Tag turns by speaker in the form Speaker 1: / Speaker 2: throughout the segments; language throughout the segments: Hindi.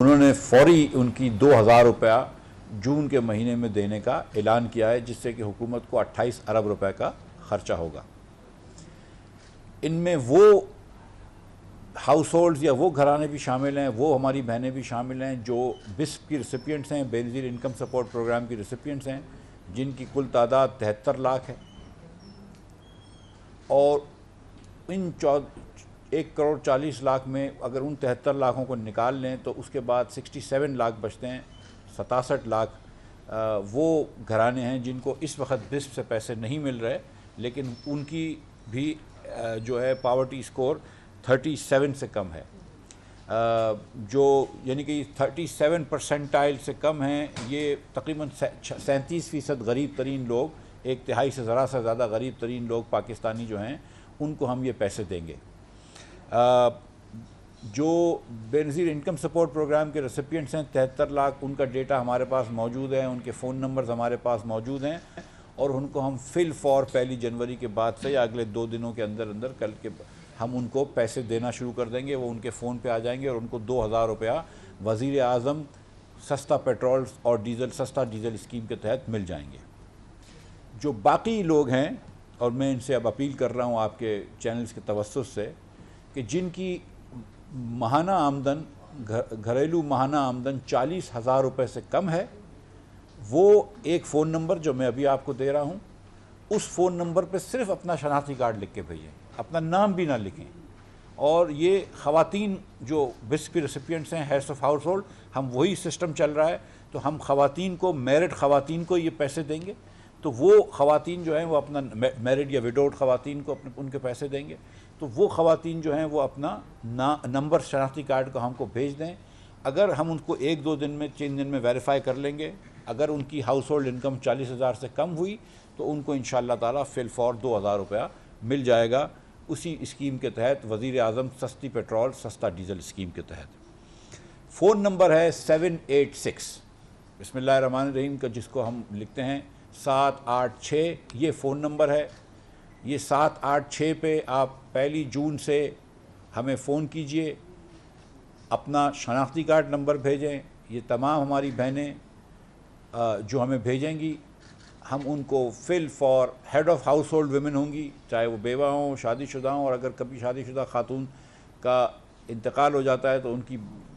Speaker 1: उन्होंने फौरी उनकी 2,000 रुपया जून के महीने में देने का ऐलान किया है, जिससे कि हुकूमत को 28 अरब रुपए का खर्चा होगा। इनमें वो हाउस होल्ड्स या वो घराने भी शामिल हैं, वो हमारी बहनें भी शामिल हैं जो बिस्प की रिसिपिएंट्स हैं, बेनज़ीर इनकम सपोर्ट प्रोग्राम की रिसिपिएंट्स हैं, जिनकी कुल तादाद 73 लाख है। और इन 1,40,00,000 में अगर उन 73 लाखों को निकाल लें तो उसके बाद 67 लाख बचते हैं। 67 लाख वो घराने हैं जिनको इस वक्त बिस्प से पैसे नहीं मिल रहे, लेकिन उनकी भी जो है पावर्टी स्कोर 37 से कम है, जो यानी कि 37 परसेंटाइल से कम हैं। ये तकरीबन 37% गरीब तरीन लोग, एक तिहाई से ज़रा सा ज़्यादा गरीब तरीन लोग पाकिस्तानी जो हैं, उनको हम ये पैसे देंगे। जो बेनज़ीर इनकम सपोर्ट प्रोग्राम के रेसिपिएंट्स हैं 73 लाख, उनका डेटा हमारे पास मौजूद है, उनके फ़ोन नंबर्स हमारे पास मौजूद हैं, और उनको हम फिल फॉर 1 जनवरी के बाद से या अगले 2 दिनों के अंदर अंदर कल के हम उनको पैसे देना शुरू कर देंगे। वो उनके फ़ोन पे आ जाएंगे और उनको 2,000 रुपया वज़ीर आज़म सस्ता पेट्रोल और डीज़ल, सस्ता डीज़ल स्कीम के तहत मिल जाएंगे। जो बाकी लोग हैं, और मैं इनसे अब अपील कर रहा हूँ आपके चैनल्स के तवस्सुत से, कि जिनकी माहाना आमदन, घरेलू माहाना आमदन 40,000 रुपये से कम है, वो एक फ़ोन नंबर जो मैं अभी आपको दे रहा हूँ, उस फ़ोन नंबर पे सिर्फ अपना शनाख्ती कार्ड लिख के भेजें, अपना नाम भी ना लिखें। और ये ख़वातीन जो बिस्प की रेसिपिएंट्स हैं, हेड्स ऑफ हाउस होल्ड, हम वही सिस्टम चल रहा है, तो हम ख़वातीन को, मैरिड ख़वातीन को ये पैसे देंगे। तो वो ख़वातीन जो हैं वो अपना, मैरिड या विडोड ख़वातीन को अपने उनके पैसे देंगे। तो वो ख़वातीन जो हैं वो अपना नंबर शनाख्ती कार्ड को हमको भेज दें। अगर हम उनको 1-2 दिन में, 3 दिन में वेरीफाई कर लेंगे, अगर उनकी हाउस होल्ड इनकम 40,000 से कम हुई तो उनको इंशाअल्लाह ताला फिल फॉर 2,000 रुपया मिल जाएगा, उसी स्कीम के तहत, वज़ीर आज़म सस्ती पेट्रोल सस्ता डीज़ल स्कीम के तहत। फ़ोन नंबर है 786 बिस्मिल्लाहिर्रहमानिर्रहीम का, जिसको हम लिखते हैं 786, ये फ़ोन नंबर है। ये 786 पे आप 1 जून से हमें फ़ोन कीजिए, अपना शनाख्ती कार्ड नंबर भेजें। ये तमाम हमारी बहनें जो हमें भेजेंगी, हम उनको fill for head of household women होंगी, चाहे वो बेवा हों, शादीशुदा हों, और अगर कभी शादीशुदा खातून का इंतकाल हो जाता है तो उनकी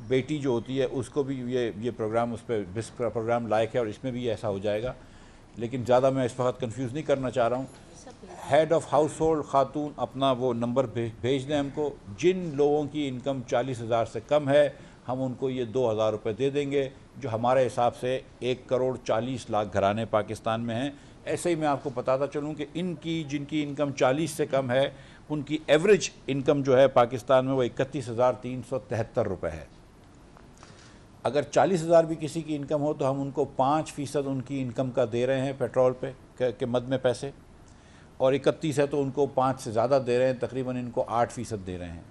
Speaker 1: बेटी जो होती है उसको भी ये प्रोग्राम, उस पर बिस्प का प्रोग्राम लायक है और इसमें भी ऐसा हो जाएगा। लेकिन ज़्यादा मैं इस वक्त कन्फ्यूज़ नहीं करना चाह रहा हूँ। हेड ऑफ़ हाउस होल्ड खातून अपना वो नंबर भेज दें हमको। जिन लोगों की इनकम 40,000 से कम है, हम उनको ये 2,000 रुपये दे देंगे, जो हमारे हिसाब से 1,40,00,000 घराने पाकिस्तान में हैं। ऐसे ही मैं आपको बताता चलूँ कि इनकी, जिनकी इनकम 40 से कम है, उनकी एवरेज इनकम जो है पाकिस्तान में वो 31,373 रुपये है। अगर 40,000 भी किसी की इनकम हो तो हम उनको 5% उनकी इनकम का दे रहे हैं पेट्रोल पे के मद में पैसे, और 31 है तो उनको 5 से ज़्यादा दे रहे हैं, तकरीबन इनको 8% दे रहे हैं।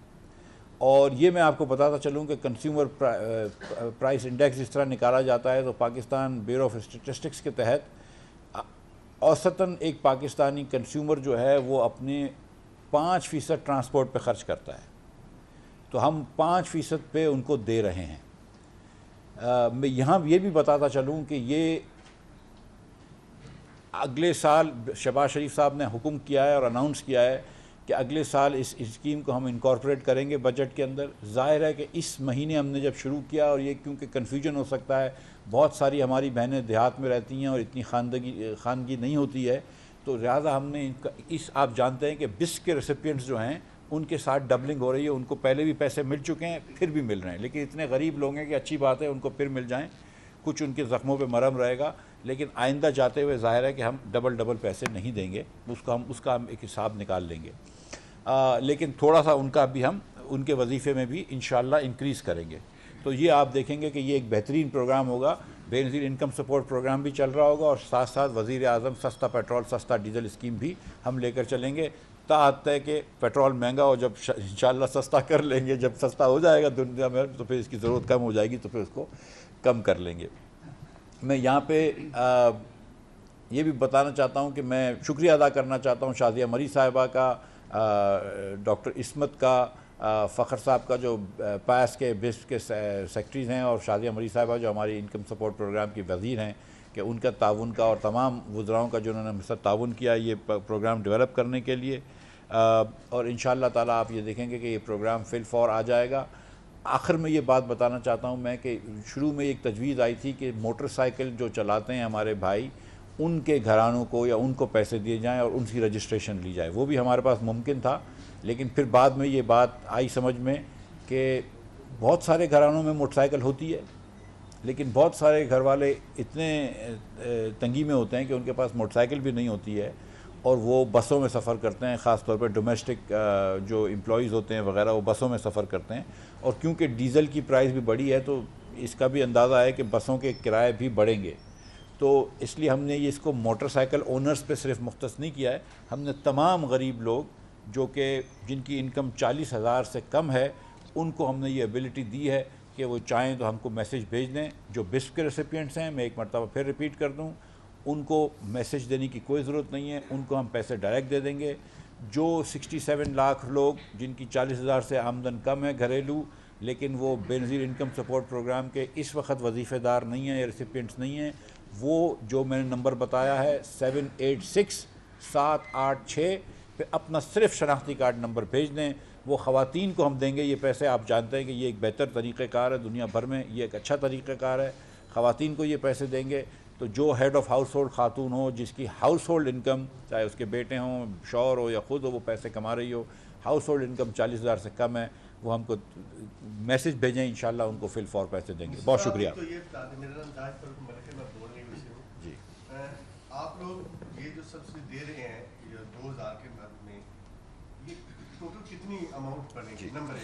Speaker 1: और ये मैं आपको बताता चलूँ कि कंज्यूमर प्राइस इंडेक्स जिस तरह निकाला जाता है, तो पाकिस्तान ब्यूरो ऑफ स्टैटिस्टिक्स के तहत औसतन एक पाकिस्तानी कंज्यूमर जो है वो अपने 5% ट्रांसपोर्ट पे ख़र्च करता है, तो हम 5% पे उनको दे रहे हैं। मैं यहाँ ये भी बताता चलूँ कि ये अगले साल शहबाज शरीफ साहब ने हुक्म किया है और अनाउंस किया है कि अगले साल इस स्कीम को हम इनकॉर्पोरेट करेंगे बजट के अंदर। ज़ाहिर है कि इस महीने हमने जब शुरू किया, और ये क्योंकि कन्फ्यूजन हो सकता है, बहुत सारी हमारी बहनें देहात में रहती हैं और इतनी खानगी नहीं होती है, तो लिहाजा हमने इनका, आप जानते हैं कि बिस्प के रेसिपिएंट्स जो हैं उनके साथ डबलिंग हो रही है। उनको पहले भी पैसे मिल चुके हैं, फिर भी मिल रहे हैं, लेकिन इतने गरीब लोग हैं कि अच्छी बात है उनको फिर मिल जाएँ, कुछ उनके ज़ख्मों पे मरहम रहेगा। लेकिन आइंदा जाते हुए ज़ाहिर है कि हम डबल पैसे नहीं देंगे, उसका हम एक हिसाब निकाल लेंगे। लेकिन थोड़ा सा उनका भी हम उनके वजीफ़े में भी इंशाअल्लाह इंक्रीज़ करेंगे। तो ये आप देखेंगे कि ये एक बेहतरीन प्रोग्राम होगा। बेनज़ीर इनकम सपोर्ट प्रोग्राम भी चल रहा होगा, और साथ साथ वज़ीर आज़म सस्ता पेट्रोल सस्ता डीज़ल स्कीम भी हम लेकर चलेंगे, ताहत है कि पेट्रोल महंगा हो, जब इंशाअल्लाह सस्ता कर लेंगे, जब सस्ता हो जाएगा दुनिया में तो फिर इसकी ज़रूरत कम हो जाएगी, तो फिर उसको कम कर लेंगे। मैं यहाँ पे ये भी बताना चाहता हूँ कि मैं शुक्रिया अदा करना चाहता हूँ शाज़िया मरी साहिबा का, डॉक्टर इस्मत का, फ़खर साहब का जो पास के बिस्प के सेक्रेटरीज़ हैं, और शादिया मरी साहबा जो हमारी इनकम सपोर्ट प्रोग्राम की वज़ीर हैं, कि उनका ताउन का और तमाम वज़राओं का जो उन्होंने हमसे ताउन किया ये प्रोग्राम डेवलप करने के लिए। और इंशाअल्लाह ताला आप ये देखेंगे कि ये प्रोग्राम फिल फॉर आ जाएगा। आखिर में ये बात बताना चाहता हूँ मैं कि शुरू में एक तजवीज़ आई थी कि मोटरसाइकिल जो चलाते हैं हमारे भाई, उनके घरानों को या उनको पैसे दिए जाएं और उनकी रजिस्ट्रेशन ली जाए। वो भी हमारे पास मुमकिन था, लेकिन फिर बाद में ये बात आई समझ में कि बहुत सारे घरानों में मोटरसाइकिल होती है, लेकिन बहुत सारे घर वाले इतने तंगी में होते हैं कि उनके पास मोटरसाइकिल भी नहीं होती है और वो बसों में सफ़र करते हैं। ख़ास तौर पर डोमेस्टिक जो एम्प्लॉइज़ होते हैं वगैरह, वो बसों में सफ़र करते हैं। और क्योंकि डीज़ल की प्राइस भी बढ़ी है तो इसका भी अंदाज़ा है कि बसों के किराए भी बढ़ेंगे। तो इसलिए हमने ये इसको मोटरसाइकिल ओनर्स पे सिर्फ मुख्तस नहीं किया है, हमने तमाम गरीब लोग जो कि जिनकी इनकम 40,000 से कम है, उनको हमने ये एबिलिटी दी है कि वो चाहें तो हमको मैसेज भेज दें। जो बिस्प के रेसिपिएंट्स हैं, मैं एक मरतबा फिर रिपीट कर दूं, उनको मैसेज देने की कोई ज़रूरत नहीं है, उनको हम पैसे डायरेक्ट दे देंगे। जो 67 लाख लोग जिनकी 40,000 से आमदन कम है घरेलू, लेकिन वो बेनज़ीर इनकम सपोर्ट प्रोग्राम के इस वक्त वजीफ़ेदार नहीं हैं या रेसिपिएंट्स नहीं हैं, वो जो मैंने नंबर बताया है 786-786 पे अपना सिर्फ शनाख्ती कार्ड नंबर भेज दें। वो ख़वातीन को हम देंगे ये पैसे। आप जानते हैं कि ये एक बेहतर तरीक़ेकार है, दुनिया भर में ये एक अच्छा तरीक़ेकार है। ख़वातीन को ये पैसे देंगे तो जो हेड ऑफ़ हाउस होल्ड खातून हो, जिसकी हाउस होल्ड इनकम, चाहे उसके बेटे हों, शौहर हो या ख़ुद हो, वो पैसे कमा रही हो, हाउस होल्ड इनकम 40,000 से कम है, वो हमको मैसेज भेजें, इंशाल्लाह उनको फिल फॉर पैसे देंगे। बहुत शुक्रिया।
Speaker 2: तो ये मेरा अंदाज पर मैं बोल रही हूँ जी, आप लोग ये जो सब्सिडी दे रहे हैं 2000 के मद में, ये टोटल कितनी अमाउंट पड़ेगी नंबर 1,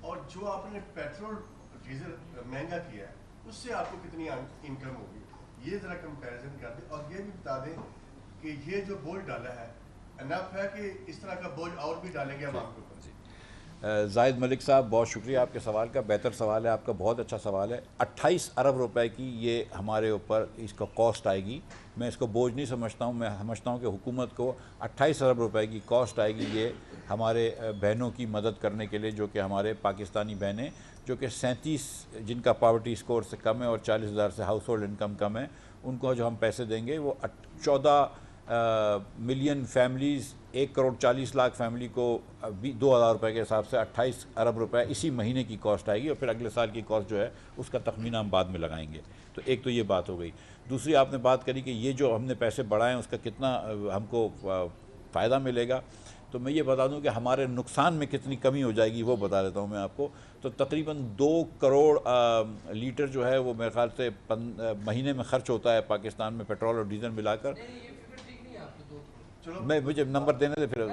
Speaker 2: और जो आपने पेट्रोल डीजल महंगा किया है उससे आपको कितनी इनकम होगी, ये ज़रा कंपैरिजन कर दें। और ये भी बता दें कि ये जो बोझ डाला है इनफ है कि इस तरह का बोझ और भी डालेंगे हम आपके ऊपर।
Speaker 1: जाहिद मलिक साहब, बहुत शुक्रिया आपके सवाल का, बेहतर सवाल है आपका, बहुत अच्छा सवाल है। 28 अरब रुपए की ये हमारे ऊपर इसका कॉस्ट आएगी। मैं इसको बोझ नहीं समझता हूँ, मैं समझता हूँ कि हुकूमत को 28 अरब रुपए की कॉस्ट आएगी ये हमारे बहनों की मदद करने के लिए, जो कि हमारे पाकिस्तानी बहनें जो कि 37 जिनका पावर्टी स्कोर से कम है और 40,000 से हाउस होल्ड इनकम कम है, उनको जो हम पैसे देंगे वो 14 मिलियन फैमिलीज़, 1,40,00,000 फैमिली को 2,000 रुपये के हिसाब से 28 अरब रुपए इसी महीने की कॉस्ट आएगी। और फिर अगले साल की कॉस्ट जो है उसका तखमीना हम बाद में लगाएंगे। तो एक तो ये बात हो गई। दूसरी आपने बात करी कि ये जो हमने पैसे बढ़ाएं उसका कितना हमको फ़ायदा मिलेगा। तो मैं ये बता दूं कि हमारे नुकसान में कितनी कमी हो जाएगी वो बता देता हूं मैं आपको। तो तकरीबन 2 करोड़ लीटर जो है वो मेरे ख्याल से महीने में ख़र्च होता है पाकिस्तान में पेट्रोल और डीजल मिलाकर। मैं मुझे नंबर देने दे, फिर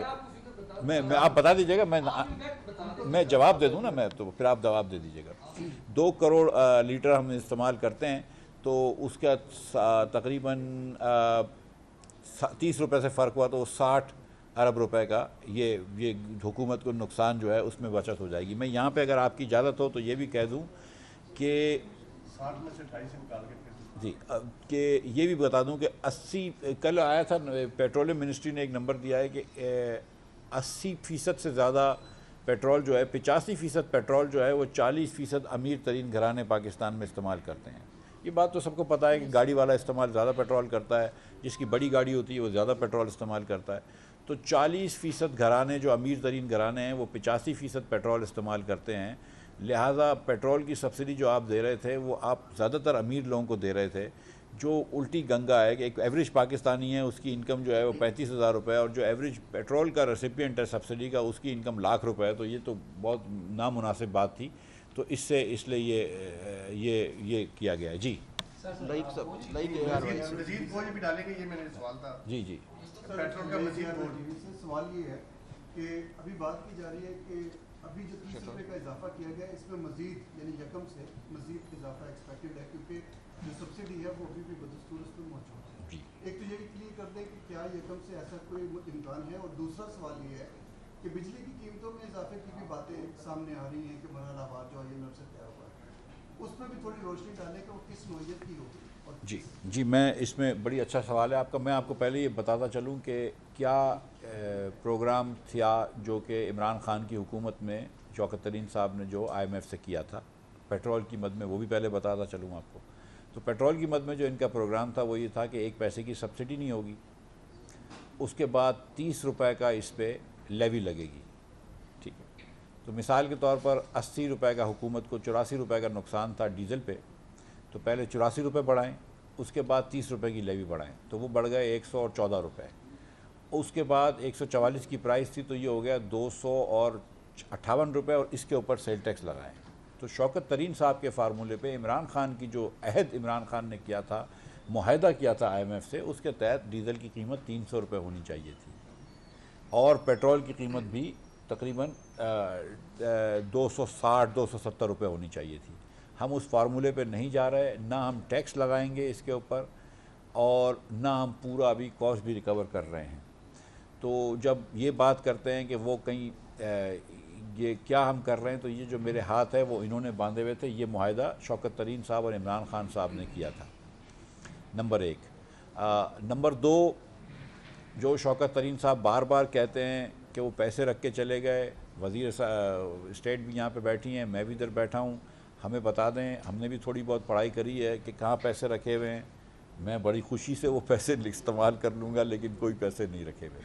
Speaker 1: मैं आप बता दीजिएगा, मैं जवाब दे दूं ना, मैं तो फिर आप जवाब दे दीजिएगा। 2 करोड़ लीटर हम इस्तेमाल करते हैं, तो उसका तकरीबन 30 रुपये से फ़र्क हुआ तो 60 अरब रुपए का ये हुकूमत को नुकसान जो है उसमें बचत हो जाएगी। मैं यहाँ पे अगर आपकी इजाज़त हो तो ये भी कह दूँ कि
Speaker 2: 60 में से 2.5 निकाल के
Speaker 1: जी, कि ये भी बता दूं कि 80 कल आया था पेट्रोलियम मिनिस्ट्री ने एक नंबर दिया है कि 80% से ज़्यादा पेट्रोल जो है, 85% पेट्रोल जो है वो 40% अमीर तरीन घराने पाकिस्तान में इस्तेमाल करते हैं। ये बात तो सबको पता है कि गाड़ी वाला इस्तेमाल ज़्यादा पेट्रोल करता है, जिसकी बड़ी गाड़ी होती है वो ज़्यादा पेट्रोल इस्तेमाल करता है। तो 40% घराने जो अमीर तरीन घराने हैं वो 85% पेट्रोल इस्तेमाल करते हैं। लिहाजा पेट्रोल की सब्सिडी जो आप दे रहे थे वो आप ज़्यादातर अमीर लोगों को दे रहे थे, जो उल्टी गंगा है कि एक एवरेज पाकिस्तानी है उसकी इनकम जो है वो 35,000 रुपये, और जो एवरेज पेट्रोल का रेसिपिएंट है सब्सिडी का उसकी इनकम लाख रुपए है। तो ये तो बहुत नामुनासिब बात थी, तो इसलिए ये किया गया है। जी
Speaker 2: मज़ीद बोझ भी डालेंगे, ये मेरा सवाल था।
Speaker 1: जी
Speaker 2: पेट्रोल का मज़ीद बोझ।
Speaker 3: सवाल ये है कि अभी बात की जा रही है कि अभी जो 30 रुपये का इजाफा किया गया है इसमें मजीद यानी यकम से मजीद इजाफा एक्सपेक्टेड है, क्योंकि जो सब्सिडी है वो अभी भी बदस्तूर उस पर मौजूद है। एक तो ये क्लियर कर दें कि क्या यकम से ऐसा कोई इम्कान है। और दूसरा सवाल ये है कि बिजली की कीमतों में इजाफे की भी बातें सामने आ रही हैं कि मरहलावार जो IMF से तय हुआ है, उसमें भी थोड़ी रोशनी डालें कि वो किस नोयत की होगी।
Speaker 1: जी, मैं इसमें बड़ी अच्छा सवाल है आपका। मैं आपको पहले ये बताता चलूँ कि क्या प्रोग्राम था जो कि इमरान खान की हुकूमत में शौकत तरीन साहब ने जो IMF से किया था पेट्रोल की मद में, वो भी पहले बताता चलूँ आपको। तो पेट्रोल की मद में जो इनका प्रोग्राम था वो ये था कि 1 पैसे की सब्सिडी नहीं होगी, उसके बाद 30 रुपए का इस पर लेवी लगेगी, ठीक है। तो मिसाल के तौर पर 80 रुपए का हुकूमत को 84 रुपए का नुकसान था डीज़ल पे, तो पहले 84 रुपये बढ़ाएँ, उसके बाद 30 रुपये की लेवी बढ़ाएँ, तो वो बढ़ गए 114 रुपये। उसके बाद 144 की प्राइस थी, तो ये हो गया 258 रुपये, और इसके ऊपर सेल टैक्स लगाएँ। तो शौकत तरीन साहब के फार्मूले पे इमरान खान की जो अहद इमरान खान ने किया था, मुआहदा किया था IMF से, उसके तहत डीज़ल की कीमत 300 रुपये होनी चाहिए थी और पेट्रोल की कीमत भी तकरीबन 260-270 रुपये होनी चाहिए थी। हम उस फार्मूले पे नहीं जा रहे, ना हम टैक्स लगाएंगे इसके ऊपर और ना हम पूरा अभी कॉस्ट भी रिकवर कर रहे हैं। तो जब ये बात करते हैं कि वो कहीं ये क्या हम कर रहे हैं, तो ये जो मेरे हाथ है वो इन्होंने बांधे हुए थे, ये मुआहदा शौकत तरीन साहब और इमरान खान साहब ने किया था, नंबर 1। नंबर 2, जो शौकत तरीन साहब बार बार कहते हैं कि वो पैसे रख के चले गए, वज़ीर स्टेट भी यहाँ पे बैठी हैं, मैं भी इधर बैठा हूँ, हमें बता दें, हमने भी थोड़ी बहुत पढ़ाई करी है कि कहाँ पैसे रखे हुए हैं। मैं बड़ी खुशी से वो पैसे इस्तेमाल कर लूँगा, लेकिन कोई पैसे नहीं रखे हुए।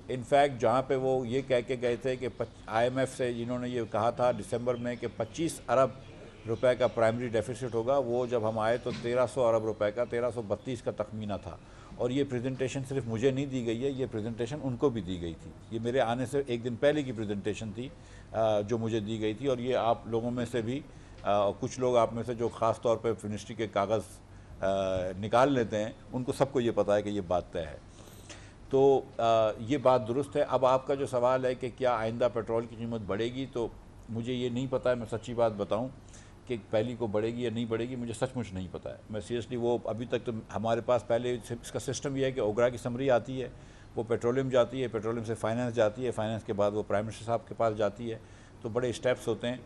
Speaker 1: इनफैक्ट जहाँ पे वो ये कह के गए थे कि IMF से जिन्होंने ये कहा था दिसंबर में कि 25 अरब रुपए का प्राइमरी डेफिसिट होगा, वो जब हम आए तो 1300 अरब रुपए का, 1332 का तखमीना था। और ये प्रेजेंटेशन सिर्फ मुझे नहीं दी गई है, ये प्रेजेंटेशन उनको भी दी गई थी। ये मेरे आने से एक दिन पहले की प्रेजेंटेशन थी जो मुझे दी गई थी, और ये आप लोगों में से भी कुछ लोग आप में से जो ख़ास तौर पे मिनिस्ट्री के कागज़ निकाल लेते हैं, उनको सबको ये पता है कि ये बात तय है। तो ये बात दुरुस्त है। अब आपका जो सवाल है कि क्या आइंदा पेट्रोल की कीमत बढ़ेगी, तो मुझे ये नहीं पता है। मैं सच्ची बात बताऊं कि पहली को बढ़ेगी या नहीं बढ़ेगी, मुझे सचमुच नहीं पता है। मैं सीरियसली, वो अभी तक तो हमारे पास पहले इसका सिस्टम ये है कि ओगरा की समरी आती है, वो पेट्रोलियम जाती है, पेट्रोलियम से फाइनेंस जाती है, फाइनेंस के बाद वो प्राइम मिनिस्टर साहब के पास जाती है, तो बड़े स्टेप्स होते हैं।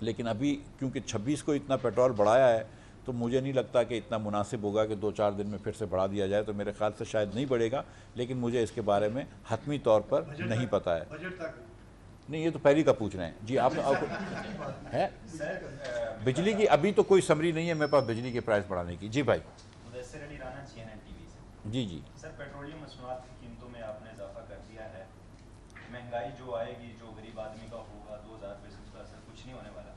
Speaker 1: लेकिन अभी क्योंकि 26 को इतना पेट्रोल बढ़ाया है, तो मुझे नहीं लगता कि इतना मुनासिब होगा कि 2-4 दिन में फिर से बढ़ा दिया जाए। तो मेरे ख्याल से शायद नहीं बढ़ेगा, लेकिन मुझे इसके बारे में हतमी तौर पर नहीं पता है। नहीं, ये तो पहली का पूछ रहे हैं जी आप है बिजली की। अभी तो कोई समरी नहीं है मेरे पास बिजली के प्राइस बढ़ाने की। जी भाई। जी
Speaker 4: सर, पेट्रोलियम मसनूआत की कीमतों में आपने इजाफा कर दिया है, महंगाई जो आएगी, जो गरीब आदमी का होगा 2000 रुपये से उसका असर कुछ नहीं होने वाला।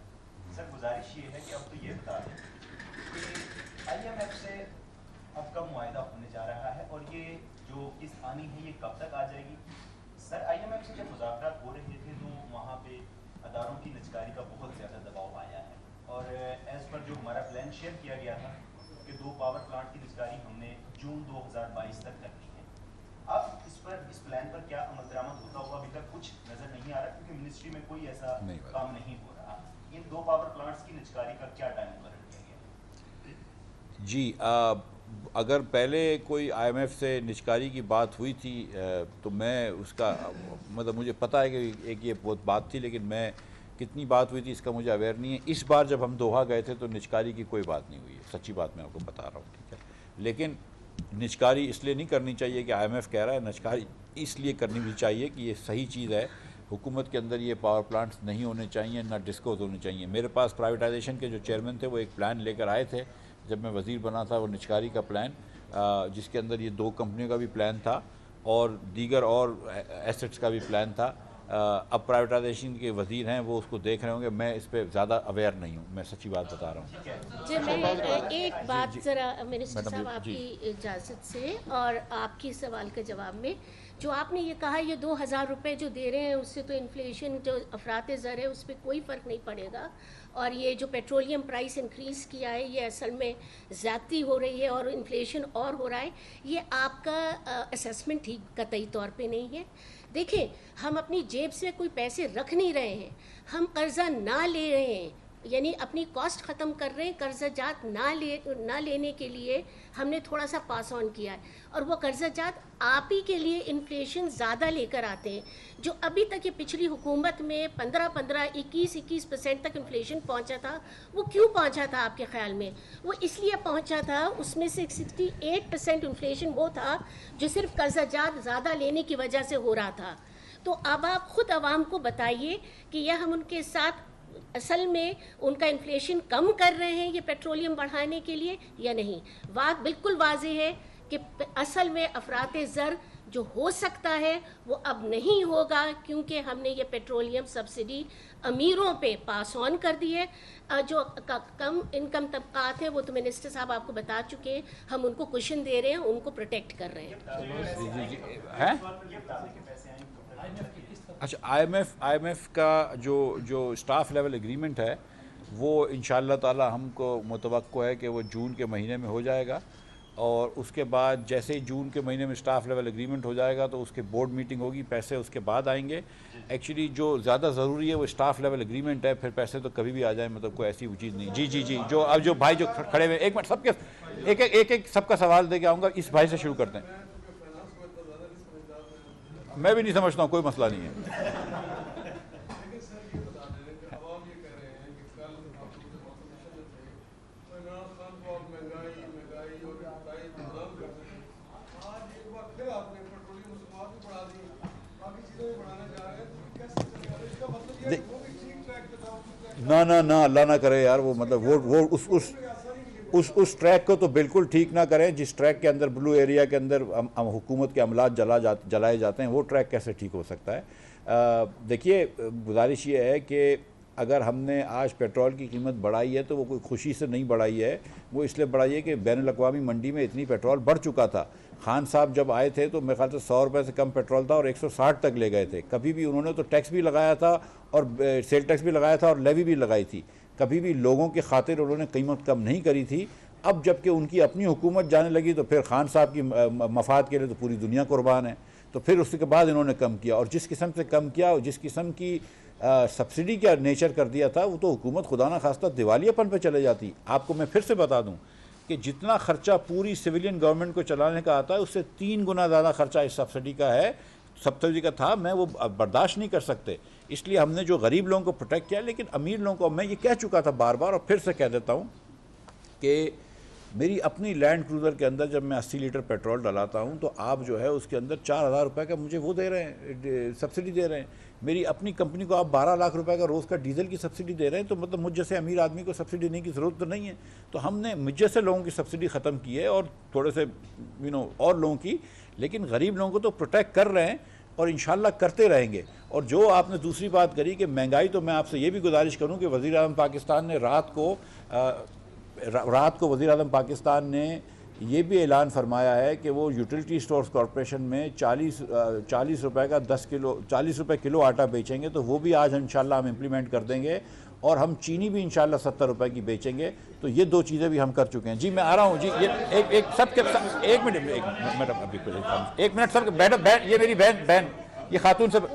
Speaker 4: सर, गुजारिश ये है कि अब तो ये बता दें कि IMF से अब कब मुआहदा होने जा रहा है और ये जो किस्त आनी है ये कब तक आ जाएगी। सर, IMF से जब मुज़ाकरात हो रहे थे तो वहाँ पे अदारों की निजकारी का बहुत ज़्यादा दबाव आया है, और एज़ पर जो हमारा प्लान शेयर किया गया था कि 2 पावर प्लांट की निजकारी हमने जून 2022 तक करनी है। अब इस प्लान पर क्या अमल दरामद होता हुआ अभी तक कुछ नज़र नहीं आ रहा, क्योंकि मिनिस्ट्री में कोई ऐसा काम नहीं हो रहा। इन 2 पावर प्लांट्स की निजकारी का क्या टाइम मुकर्रर किया गया?
Speaker 1: जी, अगर पहले कोई IMF से निजकारी की बात हुई थी तो मैं उसका मतलब मुझे पता है कि एक ये बहुत बात थी, लेकिन मैं कितनी बात हुई थी इसका मुझे अवेयर नहीं है। इस बार जब हम दोहा गए थे तो निजकारी की कोई बात नहीं हुई है, सच्ची बात मैं आपको बता रहा हूँ, ठीक है। लेकिन निजकारी इसलिए नहीं करनी चाहिए कि IMF कह रहा है, निजकारी इसलिए करनी भी चाहिए कि ये सही चीज़ है। हुकूमत के अंदर ये पावर प्लांट्स नहीं होने चाहिए, ना डिस्कोज होने चाहिए। मेरे पास प्राइवेटाइजेशन के जो चेयरमैन थे वो एक प्लान लेकर आए थे जब मैं वज़ीर बना था, वो निजकारी का प्लान, जिसके अंदर ये 2 कंपनियों का भी प्लान था और दीगर और एसेट्स का भी प्लान था। अब प्राइवेटाइजेशन के वज़ीर हैं, वो उसको देख रहे होंगे। मैं इस पर ज़्यादा अवेयर नहीं हूँ, मैं सच्ची बात बता रहा हूँ।
Speaker 5: जी, मैं एक बात ज़रा मिनिस्टर साहब आपकी इजाज़त से, और आपकी सवाल के जवाब में जो आपने ये कहा, ये 2000 रुपये जो दे रहे हैं उससे तो इन्फ्लेशन जो अफरात ज़र है उस पर कोई फ़र्क नहीं पड़ेगा, और ये जो पेट्रोलियम प्राइस इंक्रीज़ किया है ये असल में ज़्यादती हो रही है और इन्फ्लेशन और हो रहा है। ये आपका असेसमेंट ठीक कतई तौर पे नहीं है। देखें, हम अपनी जेब से कोई पैसे रख नहीं रहे हैं, हम कर्ज़ा ना ले रहे हैं, यानी अपनी कॉस्ट ख़त्म कर रहे हैं, कर्ज़जात ना लेने के लिए हमने थोड़ा सा पास ऑन किया है, और वो कर्ज़जात आप ही के लिए इन्फ्लेशन ज़्यादा लेकर आते हैं। जो अभी तक ये पिछली हुकूमत में 15-15, 21% तक इन्फ्लेशन पहुंचा था, वो क्यों पहुंचा था आपके ख्याल में? वो इसलिए पहुंचा था, उसमें से 68% इन्फ्लेशन वो था जो सिर्फ कर्ज़जात ज़्यादा लेने की वजह से हो रहा था। तो अब आप ख़ुद आवाम को बताइए कि यह हम उनके साथ असल में उनका इन्फ्लेशन कम कर रहे हैं ये पेट्रोलियम बढ़ाने के लिए या नहीं। बात बिल्कुल वाज़ेह है कि असल में अफराते ज़र जो हो सकता है वो अब नहीं होगा, क्योंकि हमने ये पेट्रोलियम सब्सिडी अमीरों पे पास ऑन कर दी है। जो कम इनकम तबकात हैं वो तो मिनिस्टर साहब आपको बता चुके हैं, हम उनको कुशन दे रहे हैं, उनको प्रोटेक्ट कर रहे हैं।
Speaker 1: अच्छा, IMF का जो स्टाफ लेवल एग्रीमेंट है वो इंशाअल्लाह ताला हमको मुतवक्को है कि वो जून के महीने में हो जाएगा, और उसके बाद जैसे ही जून के महीने में स्टाफ लेवल एग्रीमेंट हो जाएगा तो उसके बोर्ड मीटिंग होगी, पैसे उसके बाद आएंगे। एक्चुअली जो ज़्यादा ज़रूरी है वो स्टाफ लेवल एग्रीमेंट है, फिर पैसे तो कभी भी आ जाए, मतलब कोई ऐसी चीज़ नहीं। जी, जो अब जो भाई जो खड़े हुए, एक मिनट सबके एक सबका सवाल दे के आऊँगा। इस भाई से शुरू करते हैं। मैं भी नहीं समझता हूँ, कोई मसला नहीं है। ना अल्लाह ना करे यार, वो मतलब वो उस ट्रैक को तो बिल्कुल ठीक ना करें जिस ट्रैक के अंदर ब्लू एरिया के अंदर हुकूमत के अमलात जलाए जाते हैं। वो ट्रैक कैसे ठीक हो सकता है? देखिए, गुजारिश ये है कि अगर हमने आज पेट्रोल की कीमत बढ़ाई है तो वो कोई खुशी से नहीं बढ़ाई है, वो इसलिए बढ़ाई है कि बैनुल-अक़वामी मंडी में इतनी पेट्रोल बढ़ चुका था। खान साहब जब आए थे तो मेरे ख्याल से 100 रुपये से कम पेट्रोल था और 160 तक ले गए थे। कभी भी उन्होंने तो टैक्स भी लगाया था और सेल टैक्स भी लगाया था और लेवी भी लगाई थी। कभी भी लोगों के खातिर उन्होंने कीमत कम नहीं करी थी। अब जबकि उनकी अपनी हुकूमत जाने लगी तो फिर खान साहब की मफाद के लिए तो पूरी दुनिया कुर्बान है। तो फिर उसके बाद इन्होंने कम किया, और जिस किस्म से कम किया और जिस किस्म की सब्सिडी का नेचर कर दिया था, वो तो हुकूमत खुदा ना खास्ता दिवालियापन पे चले जाती। आपको मैं फिर से बता दूं कि जितना खर्चा पूरी सिविलियन गवर्नमेंट को चलाने का आता है उससे 3 गुना ज़्यादा खर्चा इस सब्सिडी का है, सब्सिडी का था। मैं वो बर्दाश्त नहीं कर सकते, इसलिए हमने जो गरीब लोगों को प्रोटेक्ट किया। लेकिन अमीर लोगों को मैं ये कह चुका था बार बार और फिर से कह देता हूँ कि मेरी अपनी लैंड क्रूज़र के अंदर जब मैं 80 लीटर पेट्रोल डलाता हूँ तो आप जो है उसके अंदर 4000 रुपये का मुझे वो दे रहे हैं, सब्सिडी दे रहे हैं। मेरी अपनी कंपनी को आप 12 लाख रुपए का रोज़ का डीजल की सब्सिडी दे रहे हैं। तो मतलब मुझ जैसे अमीर आदमी को सब्सिडी देने की ज़रूरत तो नहीं है। तो हमने मुझ जैसे लोगों की सब्सिडी ख़त्म की है और थोड़े से और लोगों की, लेकिन गरीब लोगों को तो प्रोटेक्ट कर रहे हैं और इंशाल्लाह करते रहेंगे। और जो आपने दूसरी बात करी कि महंगाई, तो मैं आपसे ये भी गुजारिश करूँ कि वज़ीर-ए-आज़म पाकिस्तान ने रात को वज़ीर-ए-आज़म पाकिस्तान ने ये भी ऐलान फरमाया है कि वो यूटिलिटी स्टोर्स कॉरपोरेशन में 40 रुपए का 40 रुपए किलो आटा बेचेंगे। तो वो भी आज इंशाल्लाह हम इम्प्लीमेंट कर देंगे, और हम चीनी भी इंशाल्लाह 70 रुपए की बेचेंगे। तो ये 2 चीज़ें भी हम कर चुके हैं। जी मैं आ रहा हूँ जी, ये एक सबके एक मिनट मैडम अभी 1 मिनट सब बैठ, ये मेरी बहन ये खातून सब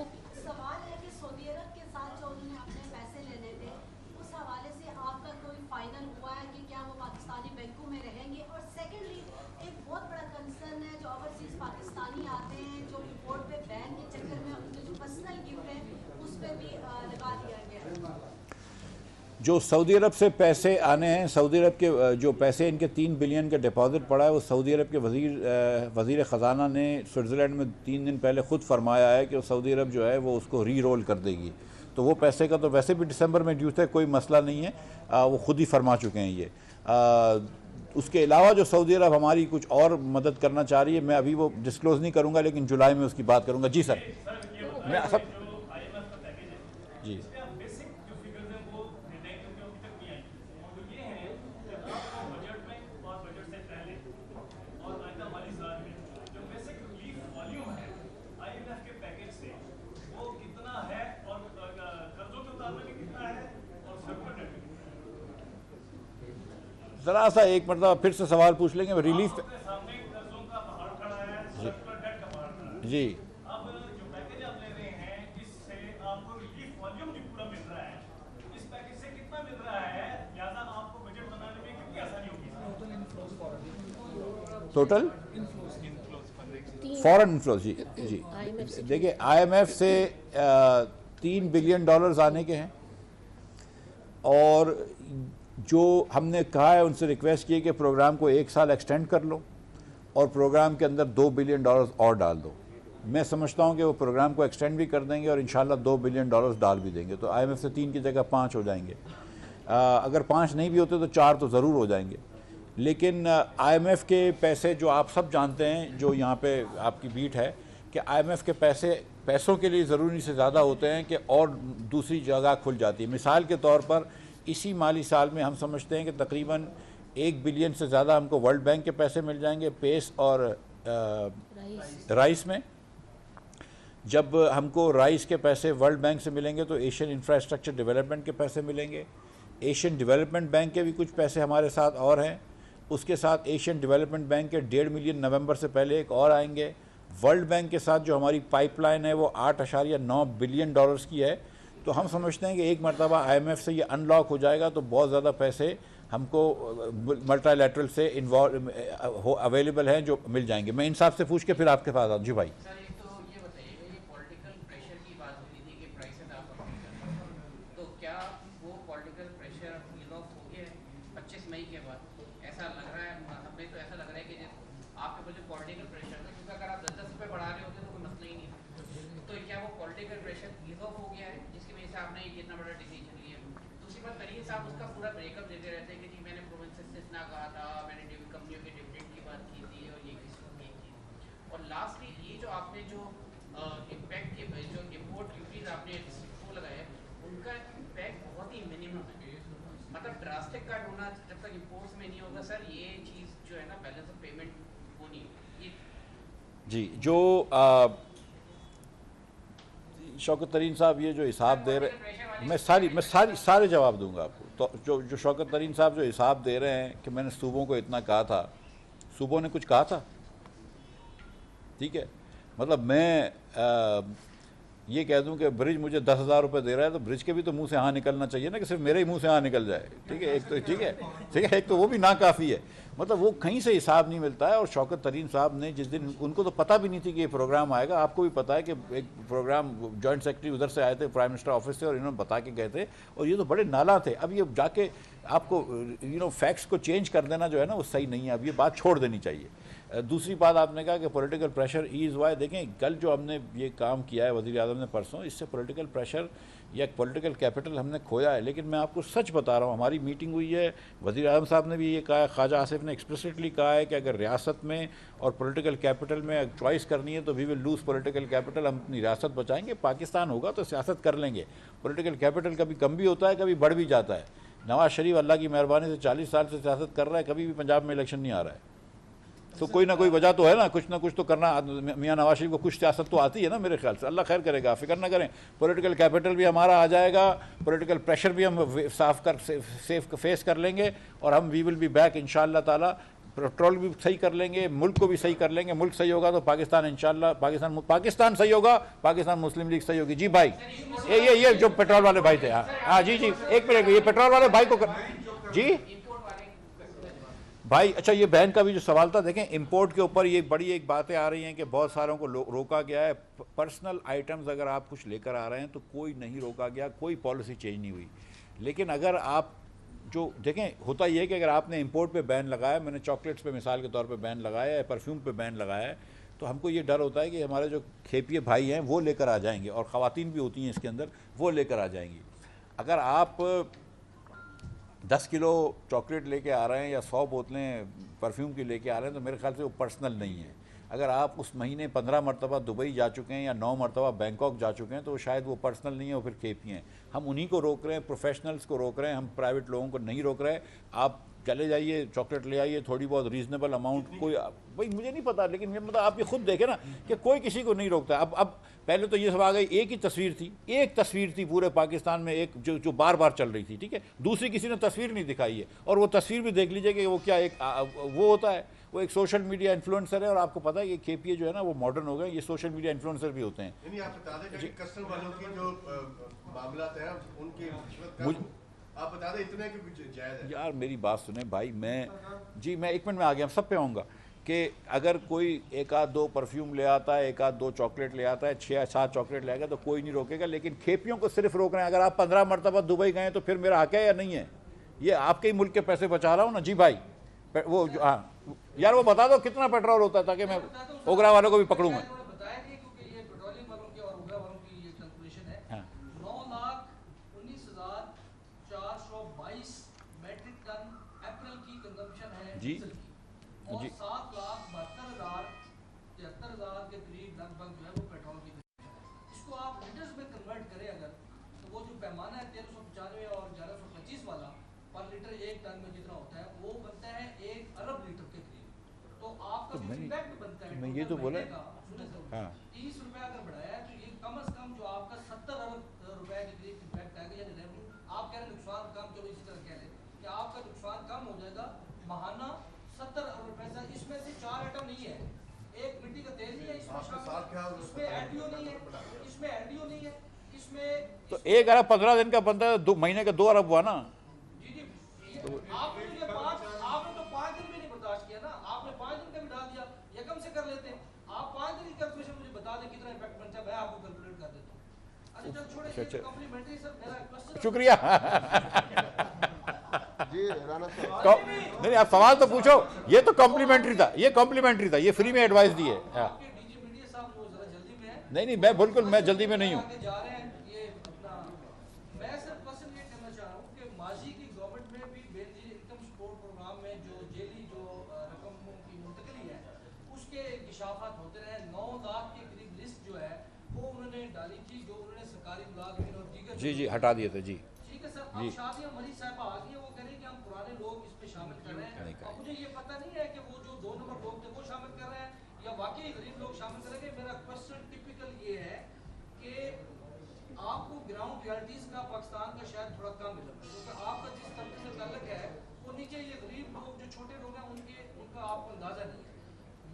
Speaker 1: जो सऊदी अरब से पैसे आने हैं, सऊदी अरब के जो पैसे इनके 3 बिलियन का डिपॉजिट पड़ा है, वो सऊदी अरब के वज़ीर ख़जाना ने स्विट्ज़रलैंड में 3 दिन पहले ख़ुद फरमाया है कि सऊदी अरब जो है वो उसको री रोल कर देगी। तो वो पैसे का तो वैसे भी दिसंबर में ड्यू थे, कोई मसला नहीं है, वो खुद ही फरमा चुके हैं ये। उसके अलावा जो सऊदी अरब हमारी कुछ और मदद करना चाह रही है, मैं अभी वो डिस्क्लोज़ नहीं करूँगा, लेकिन जुलाई में उसकी बात करूँगा। जी सर, मैं सब जी ज़रा सा एक मरतबा फिर से सवाल पूछ लेंगे। रिलीफ जी
Speaker 6: अब जो पैकेज आप ले रहे हैं इससे आपको रिलीफ वॉल्यूम भी पूरा मिल रहा है, इस पैकेज से कितना मिल रहा
Speaker 1: टोटल फॉरेन इन्फ्लोज जी जी देखिए IMF से $3 बिलियन आने के हैं और जो हमने कहा है उनसे रिक्वेस्ट की है कि प्रोग्राम को 1 साल एक्सटेंड कर लो और प्रोग्राम के अंदर $2 बिलियन और डाल दो। मैं समझता हूं कि वो प्रोग्राम को एक्सटेंड भी कर देंगे और इंशाल्लाह $2 बिलियन डाल भी देंगे, तो IMF से 3 की जगह 5 हो जाएंगे। अगर 5 नहीं भी होते तो 4 तो ज़रूर हो जाएंगे। लेकिन IMF के पैसे जो आप सब जानते हैं, जो यहाँ पे आपकी बीट है कि IMF के पैसों के लिए ज़रूरी से ज़्यादा होते हैं कि और दूसरी जगह खुल जाती है। मिसाल के तौर पर इसी माली साल में हम समझते हैं कि तकरीबन 1 बिलियन से ज़्यादा हमको वर्ल्ड बैंक के पैसे मिल जाएंगे पेस और राइस में। जब हमको राइस के पैसे वर्ल्ड बैंक से मिलेंगे तो एशियन इंफ्रास्ट्रक्चर डेवलपमेंट के पैसे मिलेंगे। एशियन डेवलपमेंट बैंक के भी कुछ पैसे हमारे साथ और हैं। उसके साथ एशियन डेवलपमेंट बैंक के 1.5 मिलियन नवंबर से पहले एक और आएंगे। वर्ल्ड बैंक के साथ जो हमारी पाइपलाइन है वो $8.9 बिलियन की है। तो हम समझते हैं कि एक मरतबा IMF से ये अनलॉक हो जाएगा तो बहुत ज़्यादा पैसे हमको मल्टीलैटरल से अवेलेबल हैं जो मिल जाएंगे। मैं इंसाफ से पूछ के फिर आपके पास आऊँ। जी भाई
Speaker 7: सर, एक तो ये बताइए, ये पॉलिटिकल प्रेशर की बात होती थी कि प्राइसेस आप अपनी कर रहे हो, तो क्या वो पॉलिटिकल प्रेशर ईज ऑफ हो गया 25 मई के बाद? ऐसा लग रहा है, हमें तो ऐसा लग रहा है कि आपके ऊपर जो पॉलिटिकल प्रेशर था, क्योंकि अगर आप 10-10 रुपये बढ़ा रहे होते तो कोई मसला ही नहीं था, तो क्या वो पॉलिटिकल प्रेशर ईज ऑफ हो गया है जिसकी वजह से आपने ये इतना बड़ा डिसीजन लिया? दूसरी बात, तरीके साहब उसका पूरा ब्रेकअप देते रहते हैं कि जी मैंने प्रोविंसेस से इतना कहा था, मैंने कंपनियों के डिविडेंड की बात की थी और ये की। और लास्टली ये जो आपने जो इम्पैक्ट के जो इम्पोर्ट ड्यूटीज आपने वो लगाए उनका इम्पैक्ट बहुत ही मिनिमम है, मतलब ड्रास्टिक कट होना जब तक इम्पोर्ट्स में नहीं होगा सर, ये चीज़ जो है ना बैलेंस ऑफ पेमेंट होनी ये
Speaker 1: जी। जो शौकत तरीन साहब ये जो हिसाब दे रहे, मैं सारे जवाब दूंगा आपको। तो जो शौकत तरीन साहब जो हिसाब दे रहे हैं कि मैंने सूबों को इतना कहा था, सूबों ने कुछ कहा था? ठीक है, मतलब मैं ये कह दूं कि ब्रिज मुझे 10,000 रुपये दे रहा है तो ब्रिज के भी तो मुंह से हाँ निकलना चाहिए ना, कि सिर्फ मेरे ही मुंह से हाँ निकल जाए। ठीक है, एक तो ठीक है, एक तो वो भी ना काफ़ी है, मतलब वो कहीं से हिसाब नहीं मिलता है। और शौकत तरीन साहब ने जिस दिन, उनको तो पता भी नहीं थी कि ये प्रोग्राम आएगा। आपको भी पता है कि एक प्रोग्राम जॉइंट सेक्रेटरी उधर से आए थे प्राइम मिनिस्टर ऑफिस से और इन्होंने बता के गए थे, और ये तो बड़े नाला थे। अब ये जाके आपको फैक्ट्स को चेंज कर देना जो है ना वो सही नहीं है, अब ये बात छोड़ देनी चाहिए। दूसरी बात आपने कहा कि पॉलिटिकल प्रेशर ईज हुआ है। देखें, कल जो हमने ये काम किया है वज़ीर आज़म ने परसों, इससे पॉलिटिकल प्रेशर या पॉलिटिकल कैपिटल हमने खोया है। लेकिन मैं आपको सच बता रहा हूँ, हमारी मीटिंग हुई है, वज़ीर आज़म साहब ने भी ये कहा है, ख्वाजा आसिफ ने एक्सप्लिसिटली कहा है कि अगर रियासत में और पॉलिटिकल कैपिटल में चॉइस करनी है तो we will lose political capital, हम अपनी रियासत बचाएंगे। पाकिस्तान होगा तो सियासत कर लेंगे। पॉलिटिकल कैपिटल कभी कम भी होता है, कभी बढ़ भी जाता है। नवाज़ शरीफ अल्लाह की मेहरबानी से 40 साल से सियासत कर रहा है, कभी भी पंजाब में इलेक्शन नहीं आ रहा है, तो कोई ना कोई वजह तो है ना कुछ तो करना। मियाँ नवाज शरीफ को कुछ सियासत तो आती है ना मेरे ख्याल से, अल्लाह खैर करेगा, फिक्र ना करें। पॉलिटिकल कैपिटल भी हमारा आ जाएगा, पॉलिटिकल प्रेशर भी हम फेस कर लेंगे, और हम वी विल बी बैक इंशाअल्लाह ताला। पेट्रोल भी सही कर लेंगे, मुल्क को भी सही कर लेंगे। मुल्क सही होगा तो पाकिस्तान इंशाअल्लाह, पाकिस्तान सही होगा, पाकिस्तान मुस्लिम लीग सही होगी। जी भाई, ये जो पेट्रोल वाले भाई थे, हाँ जी, एक मिनट, ये पेट्रोल वाले भाई को जी भाई, अच्छा ये बहन का भी जो सवाल था, देखें इंपोर्ट के ऊपर ये बड़ी एक बातें आ रही हैं कि बहुत सारों को रोका गया है। पर्सनल आइटम्स अगर आप कुछ लेकर आ रहे हैं तो कोई नहीं रोका गया, कोई पॉलिसी चेंज नहीं हुई। लेकिन अगर आप जो देखें, होता ये है कि अगर आपने इंपोर्ट पे बैन लगाया, मैंने चॉकलेट्स पे मिसाल के तौर पे बैन लगाया है, परफ्यूम पे बैन लगाया है, तो हमको ये डर होता है कि हमारे जो खेपिए भाई हैं वो लेकर आ जाएंगे, और ख़वातीन भी होती हैं इसके अंदर, वो लेकर आ जाएंगी। अगर आप 10 किलो चॉकलेट लेके आ रहे हैं या 100 बोतलें परफ्यूम की लेके आ रहे हैं तो मेरे ख्याल से वो पर्सनल नहीं है। अगर आप उस महीने 15 मरतबा दुबई जा चुके हैं या 9 मरतबा बैंकॉक जा चुके हैं तो शायद वो पर्सनल नहीं है, वो फिर खेपी हैं। हम उन्हीं को रोक रहे हैं, प्रोफेशनल्स को रोक रहे हैं, हम प्राइवेट लोगों को नहीं रोक रहे। आप चले जाइए, चॉकलेट ले आइए, थोड़ी बहुत रीज़नेबल अमाउंट। कोई भाई मुझे नहीं पता, लेकिन ये मतलब आप ये खुद देखें ना कि कोई किसी को नहीं रोकता। अब पहले तो ये सब आ गई, एक ही तस्वीर थी पूरे पाकिस्तान में, एक जो बार बार चल रही थी, ठीक है। दूसरी किसी ने तस्वीर नहीं दिखाई है, और वो तस्वीर भी देख लीजिए कि वो क्या एक वो होता है, वो एक सोशल मीडिया इन्फ्लुएंसर है। और आपको पता है कि केपीए जो है ना वो मॉडर्न हो गए, ये सोशल मीडिया इन्फ्लुएंसर भी होते हैं।
Speaker 2: आप बता दें कि कस्टम वालों की जो मामला है उनकी आप बता दें इतना कि जायज़ है।
Speaker 1: यार मेरी बात सुने भाई, मैं एक मिनट में आ गया, सब पे आऊँगा। कि अगर कोई एक आध दो परफ्यूम ले आता है, एक आध दो चॉकलेट ले आता है, 6-7 चॉकलेट ले आएगा तो कोई नहीं रोकेगा, लेकिन खेपियों को सिर्फ रोक रहे हैं। अगर आप 15 मरतबा दुबई गए तो फिर मेरा हक है या नहीं है? ये आपके ही मुल्क के पैसे बचा रहा हूँ ना जी भाई। वो हाँ यार, वो बता दो कितना पेट्रोल होता है ताकि मैं ओगरा वालों को भी पकड़ूंगा।
Speaker 6: बताया नहीं क्योंकि ये पेट्रोलियम वालों की और ओगरा वालों की ये कैलकुलेशन है।
Speaker 1: हाँ।
Speaker 6: 9,19,422 मैट्रिक टन अप्रैल की कंजम्पशन है
Speaker 1: जी।
Speaker 6: डीजल की, और
Speaker 1: जी।
Speaker 6: 7,72,000 के करीब लगभग जो है वो पेट्रोल की कंजम्पशन है। इसको आप लीटर्स में कन्वर्ट करें अगर, तो वो जो पैमाना है 1395 और 1125 वाला पर लीटर एक टन में जितना होता है वो बनता है 1 अरब लीटर के करीब। तो आपका
Speaker 1: तो
Speaker 6: जो
Speaker 1: मैंने-
Speaker 6: इम्पैक्ट बनता है
Speaker 1: मैं ये तो बोला।
Speaker 6: सुने सर,
Speaker 1: हाँ।
Speaker 6: 30 रुपए अगर बढ़ाया है तो ये कम से कम जो आपका 70 अरब रुपए के करीब इम्पैक्ट आएगा, यानी रेवेन्यू। आप कह रहे हैं नुकसान कम, चलो इसी तरह कह लें कि आपका नुकसान कम हो जाएगा महाना 70 अरब रुपए से। इसमें से 4 आइटम नहीं है, एक मिट्टी का तेल नहीं है इसमें
Speaker 2: आपके
Speaker 6: शामिल,
Speaker 2: साथ क्या होगा?
Speaker 6: इसमें एलडीओ नहीं है, इसमें एलडीओ नहीं है, इसमें
Speaker 1: तो 1 अरब 15 दिन का बनता है, 2 महीने का 2 अरब हुआ ना।
Speaker 6: जी जी, आपने तो ये 5 दिन भी नहीं बर्दाश्त किया ना, आपने 5 दिन का भी डाल दिया, यकम से कर लेते हैं। आप 5 दिन की कैलकुलेशन मुझे बता दें कितना इम्पैक्ट बनता है, मैं आपको कैलकुलेट कर देता हूँ। अच्छा चल छोड़े,
Speaker 1: अच्छा।
Speaker 6: कॉम्प्लीमेंट्री सर मेरा क्वेश्चन।
Speaker 1: शुक्रिया।
Speaker 3: जी राना साहब,
Speaker 1: नहीं आप सवाल तो पूछो। ये तो कॉम्प्लीमेंट्री था, ये कॉम्प्लीमेंट्री था, ये फ्री में एडवाइस दी है। हाँ।
Speaker 6: आपके डीजी मीडिया साहब वो जरा जल्दी में है,
Speaker 1: नहीं मैं बिल्कुल, मैं जल्दी में नहीं हूँ।
Speaker 6: आगे जा रहे हैं ये अपना। मैं सर क्वेश्चन ये करना चाह रहा हूँ कि माजी की गवर्नमेंट में भी बेनजीर इनकम सपोर्ट प्रोग्राम में जो जेली जो रकमों की मुंतकली है उसके इंकशाफात होते रहे। 9 लाख के करीब लिस्ट जो है वो उन्होंने डाली थी, जो उन्होंने सरकारी मुलाजमीन और दीगर
Speaker 1: जी हटा दिए थे जी।
Speaker 6: ठीक है सर।
Speaker 1: जी।
Speaker 6: अब शादिया मरी साहब आ गई है, वो कह रही है कि हम पुराने लोग इस पे शामिल कर रहे हैं। अब मुझे ये पता नहीं है कि वो जो 2 नंबर लोग थे वो शामिल कर रहे हैं या वाकई गरीब लोग शामिल करेंगे। मेरा क्वेश्चन टिपिकल ये है कि आपको ग्राउंड रियलिटीज का पाकिस्तान का शायद थोड़ा कम मिला, क्योंकि आपका जिस तबके से ताल्लुक है वो नीचे ये गरीब लोग जो छोटे लोग हैं उनका आपको अंदाजा नहीं है।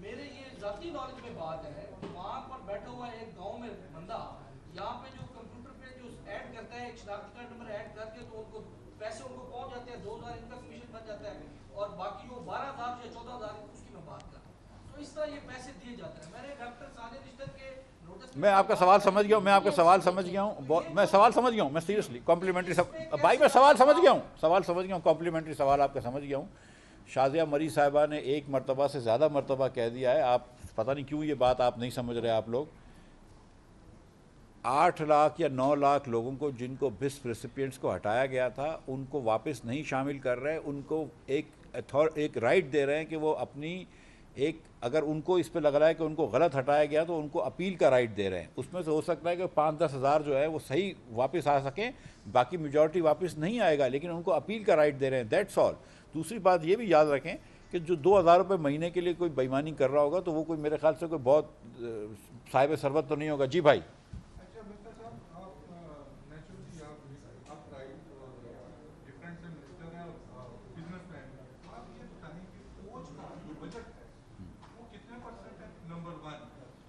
Speaker 6: मेरे ये जाती नॉलेज में बात है कि वहाँ पर बैठा हुआ एक गाँव में बंदा यहाँ पे जो कंप्यूटर पे जो ऐड करता है, एक शनाख्ती कार्ड नंबर ऐड करके तो उनको पैसे उनको पहुँच जाते हैं, 2000 इनका कमीशन बन जाता है, और बाकी वो 12,000 या 14,000 उसकी मैं बात कर रहा हूँ। तो इस तरह ये पैसे दिए जाते हैं। मैंने डॉक्टर सानिया रिश्ते के नोटिस,
Speaker 1: मैं आपका सवाल समझ गया हूँ, मैं आपका सवाल समझ गया हूँ, मैं सवाल समझ गया हूँ, मैं सीरियसली कॉम्प्लीमेंट्री भाई मैं सवाल समझ गया हूँ, कॉम्प्लीमेंट्री सवाल आपका समझ गया हूँ। शाजिया मरी साहिबा ने 1 मरतबा से ज़्यादा मरतबा कह दिया है, आप पता नहीं क्यों ये बात आप नहीं समझ रहे। आप लोग 8 लाख या 9 लाख लोगों को जिनको बिस्प रेसिपिएंट्स को हटाया गया था उनको वापस नहीं शामिल कर रहे, उनको एक राइट दे रहे हैं कि वो अपनी अगर उनको इस पे लग रहा है कि उनको गलत हटाया गया तो उनको अपील का राइट दे रहे हैं। उसमें से हो सकता है कि 5-10 हज़ार जो है वो सही वापस आ सकें, बाकी मेजॉरिटी वापस नहीं आएगा, लेकिन उनको अपील का राइट दे रहे हैं, दैट्स ऑल। दूसरी बात ये भी याद रखें कि जो 2,000 रुपये महीने के लिए कोई बेईमानी कर रहा होगा तो वो कोई मेरे ख्याल से कोई बहुत साहिब सरबत तो नहीं होगा। जी भाई।
Speaker 8: अच्छा मिस्टर साहब, आप नेचुरली आप राइट डिफरेंट से मिनिस्टर हैं और बिजनेसमैन हैं, आप ये बताएं कि फौज का जो बजट है वो कितने % है, नंबर 1,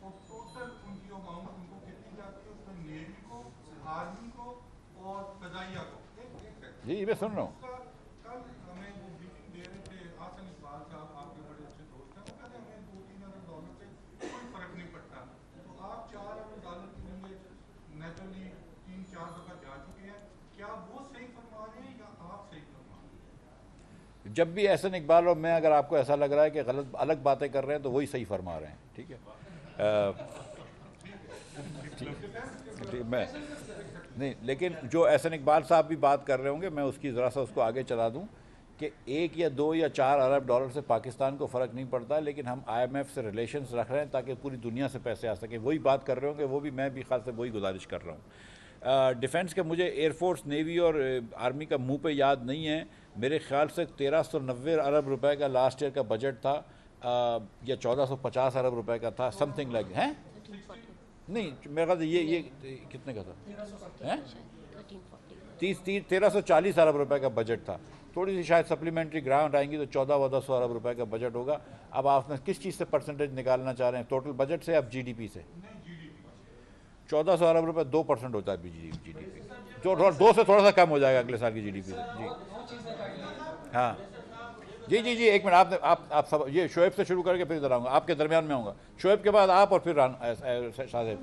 Speaker 8: और टोटल उनकी अमाउंट उनको कितनी जाती है, उसमें नेवी को, आर्मी को और फजाइया को। एक
Speaker 1: जी मैं सुन रहा हूँ।
Speaker 8: कल हमें वो ब्रीफिंग दे रहे थे आसन इकबाल साहब, आपके बड़े अच्छे दोस्त हैं, वो कहते हैं हमें $2-3 अरब से कोई फर्क नहीं पड़ता। तो आप $4 अरब के लिए नेचुरली 3-4 दफा जा चुके हैं, क्या वो सही फरमा रहे हैं या आप सही फरमा रहे हैं?
Speaker 1: जब भी एहसन इकबाल और मैं अगर आपको ऐसा लग रहा है कि गलत अलग बातें कर रहे हैं तो वही सही फरमा रहे हैं, ठीक है। ठीक, मैं नहीं, लेकिन जो एहसन इकबाल साहब भी बात कर रहे होंगे मैं उसकी ज़रा सा उसको आगे चला दूं कि 1 या 2 या 4 अरब डॉलर से पाकिस्तान को फ़र्क नहीं पड़ता, लेकिन हम IMF से रिलेशंस रख रहे हैं ताकि पूरी दुनिया से पैसे आ सकें। वही बात कर रहे होंगे, वो भी मैं भी ख़ास से वही गुजारिश कर रहा हूँ। डिफेंस के मुझे एयरफोर्स, नेवी और आर्मी का मुंह पे याद नहीं है, मेरे ख्याल से 1390 अरब रुपए का लास्ट ईयर का बजट था, या 1450 अरब रुपए का था, समथिंग लाइक है। नहीं मेरे ख्याल से ये कितने का था, हैं 1340 अरब रुपए का बजट था। थोड़ी सी शायद सप्लीमेंट्री ग्रांट आएंगी तो 1400 अरब रुपए का बजट होगा। अब आपने किस चीज़ से परसेंटेज निकालना चाह रहे हैं, टोटल बजट से, अब GDP से? 1400 अरब रुपए 2% होता है GDP, जो 2 से थोड़ा सा कम हो जाएगा अगले साल की GDP से। जी हाँ जी एक मिनट, आप सब ये शोएब से शुरू करके फिर इधर आऊँगा, आपके दरमियान में आऊँगा। शोएब के बाद आप और फिर शाहिद।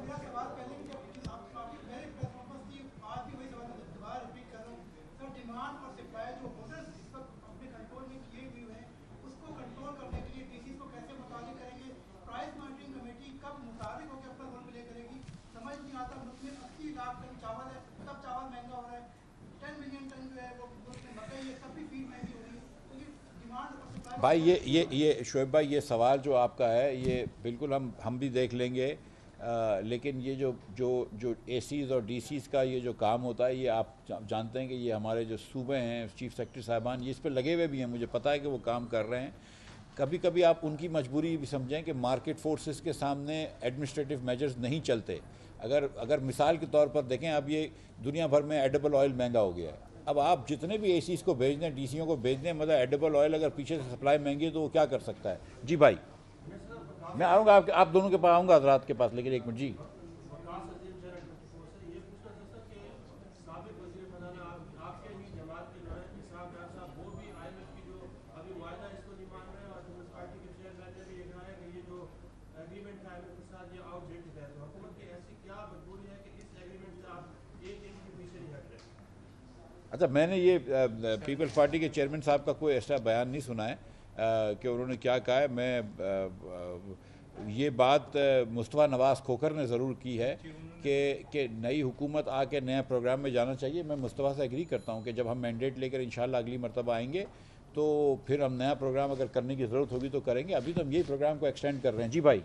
Speaker 1: भाई ये शोएब भाई, ये सवाल जो आपका है ये बिल्कुल हम भी देख लेंगे, लेकिन ये जो एसीज़ और डीसीज़ का ये जो काम होता है, ये आप जानते हैं कि ये हमारे जो सूबे हैं, चीफ सेक्रेटरी साहबान, ये इस पर लगे हुए भी हैं, मुझे पता है कि वो काम कर रहे हैं। कभी कभी आप उनकी मजबूरी भी समझें कि मार्केट फोर्सेस के सामने एडमिनिस्ट्रेटिव मेजर्स नहीं चलते। अगर मिसाल के तौर पर देखें, अब ये दुनिया भर में एडिबल ऑयल महंगा हो गया है। अब आप जितने भी एसीज़ को भेज दें, डीसीओ को भेज दें, मतलब एडिबल ऑयल अगर पीछे से सप्लाई महंगी है तो वो क्या कर सकता है। जी भाई, मैं आऊँगा आप दोनों के पास आऊँगा रात के पास, लेकिन एक मिनट जी। अच्छा, मैंने ये पीपल्स पार्टी के चेयरमैन साहब का कोई ऐसा बयान नहीं सुना है कि उन्होंने क्या कहा है। मैं ये बात मुस्तफ़ा नवाज़ खोखर ने ज़रूर की है कि नई हुकूमत आके नए प्रोग्राम में जाना चाहिए। मैं मुस्तफ़ा से एग्री करता हूँ कि जब हम मैंडेट लेकर इंशाल्लाह अगली मरतबा आएंगे तो फिर हम नया प्रोग्राम अगर करने की ज़रूरत होगी तो करेंगे। अभी तो हम यही प्रोग्राम को एक्सटेंड कर रहे हैं। जी भाई।